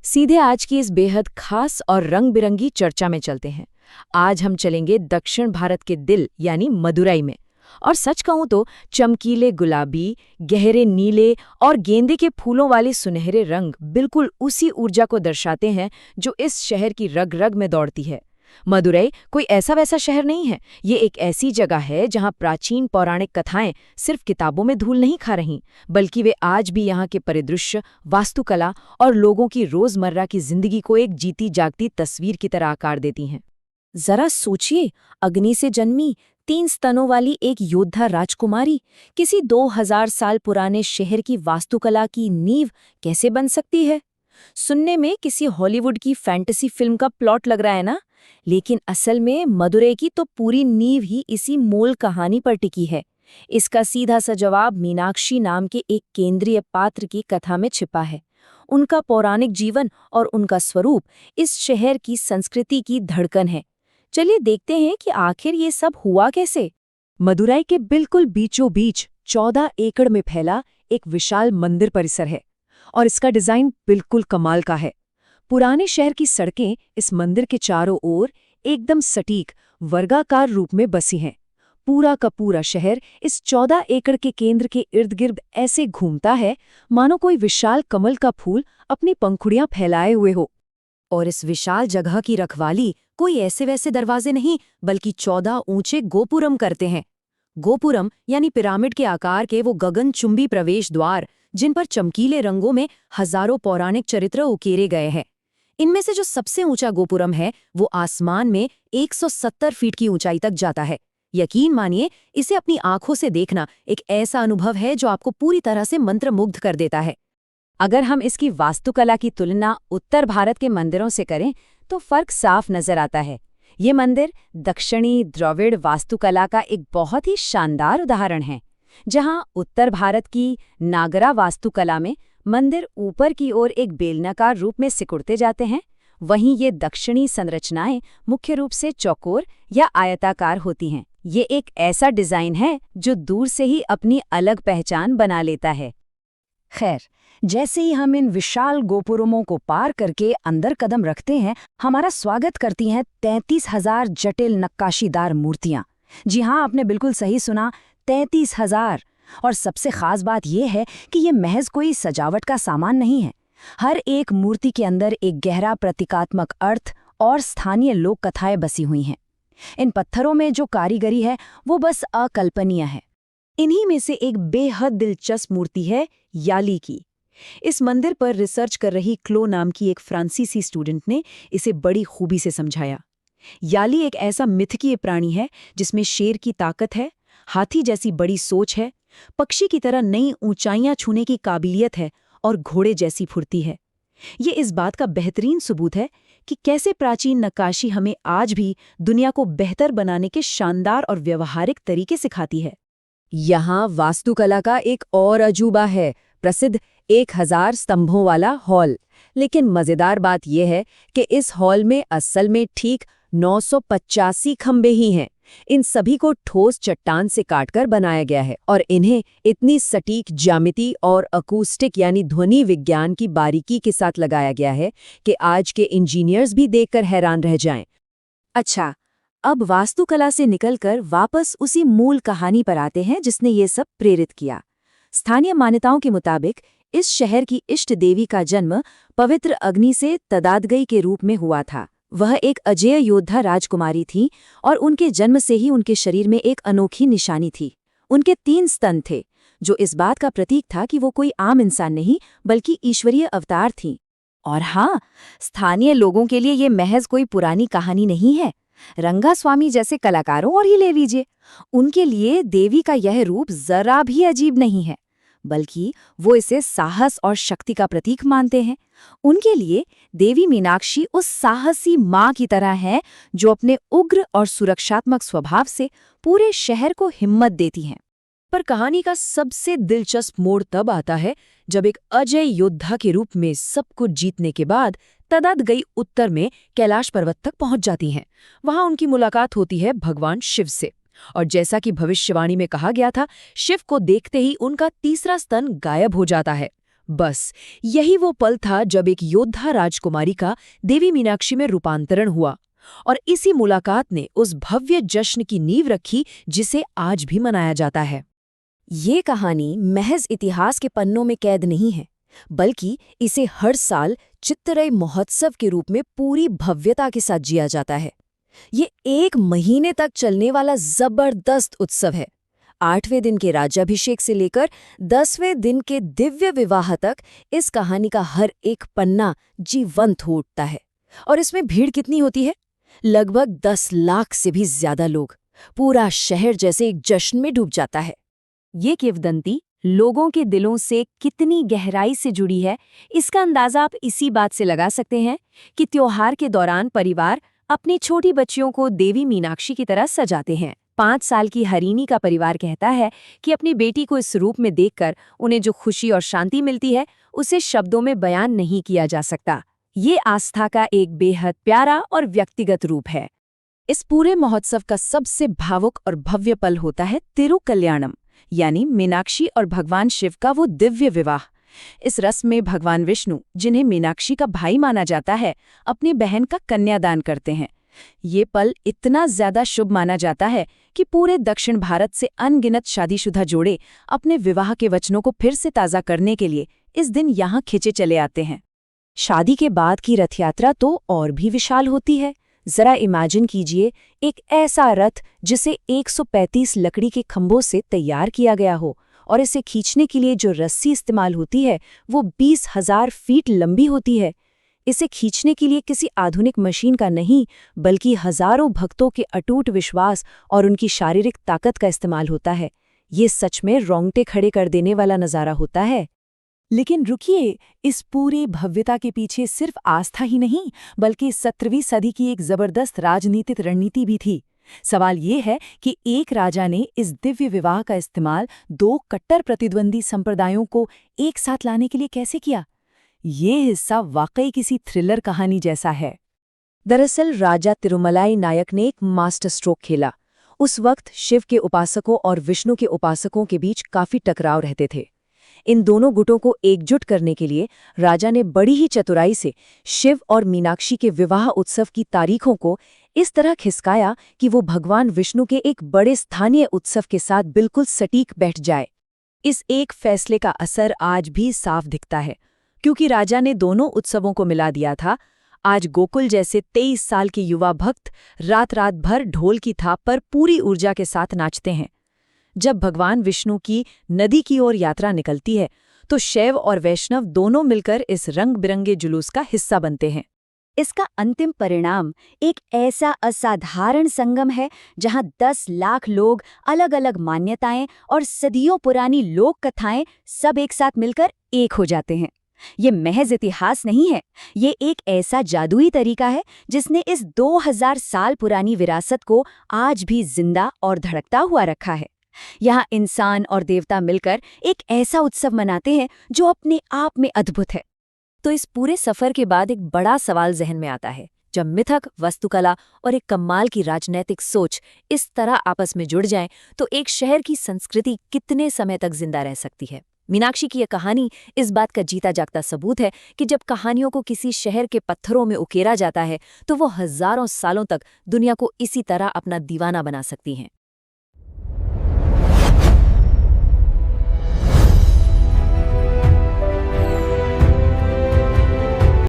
सीधे आज की इस बेहद खास और रंग-बिरंगी चर्चा में चलते हैं। आज हम चलेंगे दक्षिण भारत के दिल यानी मदुरई में। और सच कहूं तो चमकीले गुलाबी, गहरे नीले और गेंदे के फूलों वाले सुनहरे रंग बिल्कुल उसी ऊर्जा को दर्शाते हैं जो इस शहर की रग-रग में दौड़ती है। मदुरई कोई ऐसा वैसा शहर नहीं है, ये एक ऐसी जगह है जहां प्राचीन पौराणिक कथाएं सिर्फ किताबों में धूल नहीं खा रहीं, बल्कि वे आज भी यहाँ के परिदृश्य, वास्तुकला और लोगों की रोजमर्रा की जिंदगी को एक जीती जागती तस्वीर की तरह आकार देती हैं। जरा सोचिए, अग्नि से जन्मी 3 स्तनों वाली एक योद्धा राजकुमारी किसी 2000 साल पुराने शहर की वास्तुकला की नींव कैसे बन सकती है? सुनने में किसी हॉलीवुड की फैंटेसी फिल्म का प्लॉट लग रहा है ना? लेकिन असल में मदुरई की तो पूरी नींव ही इसी मूल कहानी पर टिकी है। इसका सीधा सा जवाब मीनाक्षी नाम के एक केंद्रीय पात्र की कथा में छिपा है। उनका पौराणिक जीवन और उनका स्वरूप इस शहर की संस्कृति की धड़कन है। चलिए देखते हैं कि आखिर ये सब हुआ कैसे। मदुरई के बिल्कुल बीचों बीच 14 एकड़ में फैला एक विशाल मंदिर परिसर है और इसका डिजाइन बिल्कुल कमाल का है। पुराने शहर की सड़कें इस मंदिर के चारों ओर एकदम सटीक वर्गाकार रूप में बसी हैं। पूरा का पूरा शहर इस 14 एकड़ के केंद्र के इर्द गिर्द ऐसे घूमता है मानो कोई विशाल कमल का फूल अपनी पंखुड़ियां फैलाए हुए हो। और इस विशाल जगह की रखवाली कोई ऐसे वैसे दरवाजे नहीं बल्कि 14 ऊंचे गोपुरम करते हैं। गोपुरम यानी पिरामिड के आकार के वो गगनचुंबी प्रवेश द्वार जिन पर चमकीले रंगों में हजारों पौराणिक चरित्र उकेरे गए हैं। इनमें से जो सबसे ऊंचा गोपुरम है वो आसमान में 170 फीट की ऊंचाई तक जाता है। यकीन मानिए, इसे अपनी आंखों से देखना एक ऐसा अनुभव है जो आपको पूरी तरह से मंत्रमुग्ध कर देता है। अगर हम इसकी वास्तुकला की तुलना उत्तर भारत के मंदिरों से करें तो फर्क साफ नजर आता है। ये मंदिर दक्षिणी द्रविड़ वास्तुकला का एक बहुत ही शानदार उदाहरण है। जहां उत्तर भारत की नागरा वास्तुकला में मंदिर ऊपर की ओर एक बेलनाकार रूप में सिकुड़ते जाते हैं, वहीं ये दक्षिणी संरचनाएं मुख्य रूप से चौकोर या आयताकार होती हैं। ये एक ऐसा डिजाइन है जो दूर से ही अपनी अलग पहचान बना लेता है। खैर, जैसे ही हम इन विशाल गोपुरमों को पार करके अंदर कदम रखते हैं, हमारा स्वागत करती हैं 33,000 जटिल नक्काशीदार मूर्तियां। जी हाँ, आपने बिल्कुल सही सुना, 33,000। और सबसे खास बात यह है कि ये महज कोई सजावट का सामान नहीं है। हर एक मूर्ति के अंदर एक गहरा प्रतीकात्मक अर्थ और स्थानीय लोक कथाएं बसी हुई हैं। इन पत्थरों में जो कारीगरी है वो बस अकल्पनीय है। इन्हीं में से एक बेहद दिलचस्प मूर्ति है याली की। इस मंदिर पर रिसर्च कर रही क्लो नाम की एक फ्रांसीसी स्टूडेंट ने इसे बड़ी खूबी से समझाया। याली एक ऐसा मिथकीय प्राणी है जिसमें शेर की ताकत है, हाथी जैसी बड़ी सोच है, पक्षी की तरह नई ऊंचाइयां छूने की काबिलियत है और घोड़े जैसी फुर्ती है। ये इस बात का बेहतरीन सबूत है कि कैसे प्राचीन नक्काशी हमें आज भी दुनिया को बेहतर बनाने के शानदार और व्यवहारिक तरीके सिखाती है। यहाँ वास्तुकला का एक और अजूबा है, प्रसिद्ध 1000 स्तंभों वाला हॉल। लेकिन मजेदार बात यह है कि इस हॉल में असल में ठीक 985 खंबे ही हैं। इन सभी को ठोस चट्टान से काटकर बनाया गया है और इन्हें इतनी सटीक ज्यामिति और अकूस्टिक यानी ध्वनि विज्ञान की बारीकी के साथ लगाया गया है कि आज के इंजीनियर्स भी देखकर हैरान रह जाएं। अच्छा, अब वास्तुकला से निकलकर वापस उसी मूल कहानी पर आते हैं जिसने ये सब प्रेरित किया। स्थानीय मान्यताओं के मुताबिक इस शहर की इष्ट देवी का जन्म पवित्र अग्नि से तदादगई के रूप में हुआ था। वह एक अजेय योद्धा राजकुमारी थी और उनके जन्म से ही उनके शरीर में एक अनोखी निशानी थी। उनके 3 स्तन थे, जो इस बात का प्रतीक था कि वो कोई आम इंसान नहीं बल्कि ईश्वरीय अवतार थीं। और हाँ, स्थानीय लोगों के लिए ये महज कोई पुरानी कहानी नहीं है। रंगास्वामी जैसे कलाकारों और ही ले लीजिए, उनके लिए देवी का यह रूप जरा भी अजीब नहीं है, बल्कि वो इसे साहस और शक्ति का प्रतीक मानते हैं। उनके लिए देवी मीनाक्षी उस साहसी माँ की तरह है जो अपने उग्र और सुरक्षात्मक स्वभाव से पूरे शहर को हिम्मत देती हैं। पर कहानी का सबसे दिलचस्प मोड़ तब आता है जब एक अजय योद्धा के रूप में सब कुछ जीतने के बाद तदादगई उत्तर में कैलाश पर्वत तक पहुंच जाती हैं। वहां उनकी मुलाकात होती है भगवान शिव से। और जैसा कि भविष्यवाणी में कहा गया था, शिव को देखते ही उनका तीसरा स्तन गायब हो जाता है। बस यही वो पल था जब एक योद्धा राजकुमारी का देवी मीनाक्षी में रूपांतरण हुआ, और इसी मुलाकात ने उस भव्य जश्न की नींव रखी जिसे आज भी मनाया जाता है। ये कहानी महज इतिहास के पन्नों में कैद नहीं है, बल्कि इसे हर साल चित्तरई महोत्सव के रूप में पूरी भव्यता के साथ जिया जाता है। ये 1 महीने तक चलने वाला जबरदस्त उत्सव है। 8वें दिन के राज्याभिषेक से लेकर 10वें दिन के दिव्य विवाह तक इस कहानी का हर एक पन्ना जीवंत हो उठता है। और इसमें भीड़ कितनी होती है? लगभग 10 लाख से भी ज्यादा लोग। पूरा शहर जैसे एक जश्न में डूब जाता है। ये किंवदंती लोगों के दिलों से कितनी गहराई से जुड़ी है, इसका अंदाजा आप इसी बात से लगा सकते हैं कि त्योहार के दौरान परिवार अपनी छोटी बच्चियों को देवी मीनाक्षी की तरह सजाते हैं। 5 साल की हरीनी का परिवार कहता है कि अपनी बेटी को इस रूप में देखकर उन्हें जो खुशी और शांति मिलती है, उसे शब्दों में बयान नहीं किया जा सकता। ये आस्था का एक बेहद प्यारा और व्यक्तिगत रूप है। इस पूरे महोत्सव का सबसे भावुक और भव्य पल होता है तिरुकल्याणम, यानी मीनाक्षी और भगवान शिव का वो दिव्य विवाह। इस रस्म में भगवान विष्णु, जिन्हें मीनाक्षी का भाई माना जाता है, अपनी बहन का कन्यादान करते हैं। ये पल इतना ज्यादा शुभ माना जाता है कि पूरे दक्षिण भारत से अनगिनत शादीशुदा जोड़े अपने विवाह के वचनों को फिर से ताज़ा करने के लिए इस दिन यहाँ खिंचे चले आते हैं। शादी के बाद की रथ यात्रा तो और भी विशाल होती है। जरा इमेजिन कीजिए, एक ऐसा रथ जिसे 135 लकड़ी के खंभों से तैयार किया गया हो, और इसे खींचने के लिए जो रस्सी इस्तेमाल होती है वो 20,000 फीट लंबी होती है। इसे खींचने के लिए किसी आधुनिक मशीन का नहीं, बल्कि हजारों भक्तों के अटूट विश्वास और उनकी शारीरिक ताकत का इस्तेमाल होता है। ये सच में रोंगटे खड़े कर देने वाला नज़ारा होता है। लेकिन रुकिए, इस पूरी भव्यता के पीछे सिर्फ आस्था ही नहीं, बल्कि 17वीं सदी की एक जबरदस्त राजनीतिक रणनीति भी थी। सवाल ये है कि एक राजा ने इस दिव्य विवाह का इस्तेमाल 2 कट्टर प्रतिद्वंदी संप्रदायों को एक साथ लाने के लिए कैसे किया? ये हिस्सा वाकई किसी थ्रिलर कहानी जैसा है। दरअसल राजा तिरुमलाई नायक ने एक मास्टर स्ट्रोक खेला। उस वक्त शिव के उपासकों और विष्णु के उपासकों के बीच काफी टकराव रहते थे। इन दोनों गुटों को एकजुट करने के लिए राजा ने बड़ी ही चतुराई से शिव और मीनाक्षी के विवाह उत्सव की तारीखों को इस तरह खिसकाया कि वो भगवान विष्णु के एक बड़े स्थानीय उत्सव के साथ बिल्कुल सटीक बैठ जाए। इस एक फैसले का असर आज भी साफ दिखता है, क्योंकि राजा ने दोनों उत्सवों को मिला दिया था। आज गोकुल जैसे 23 साल के युवा भक्त रात रात भर ढोल की थाप पर पूरी ऊर्जा के साथ नाचते हैं। जब भगवान विष्णु की नदी की ओर यात्रा निकलती है, तो शैव और वैष्णव दोनों मिलकर इस रंग बिरंगे जुलूस का हिस्सा बनते हैं। इसका अंतिम परिणाम एक ऐसा असाधारण संगम है जहां 10 लाख लोग, अलग अलग मान्यताएं और सदियों पुरानी लोक कथाएं सब एक साथ मिलकर एक हो जाते हैं। ये महज इतिहास नहीं है, ये एक ऐसा जादुई तरीका है जिसने इस 2000 साल पुरानी विरासत को आज भी जिंदा और धड़कता हुआ रखा है। यहाँ इंसान और देवता मिलकर एक ऐसा उत्सव मनाते हैं जो अपने आप में अद्भुत है। तो इस पूरे सफर के बाद एक बड़ा सवाल जहन में आता है। जब मिथक, वास्तुकला और एक कमाल की राजनैतिक सोच इस तरह आपस में जुड़ जाएं, तो एक शहर की संस्कृति कितने समय तक जिंदा रह सकती है? मीनाक्षी की यह कहानी इस बात का जीता जागता सबूत है कि जब कहानियों को किसी शहर के पत्थरों में उकेरा जाता है, तो वो हजारों सालों तक दुनिया को इसी तरह अपना दीवाना बना सकती हैं।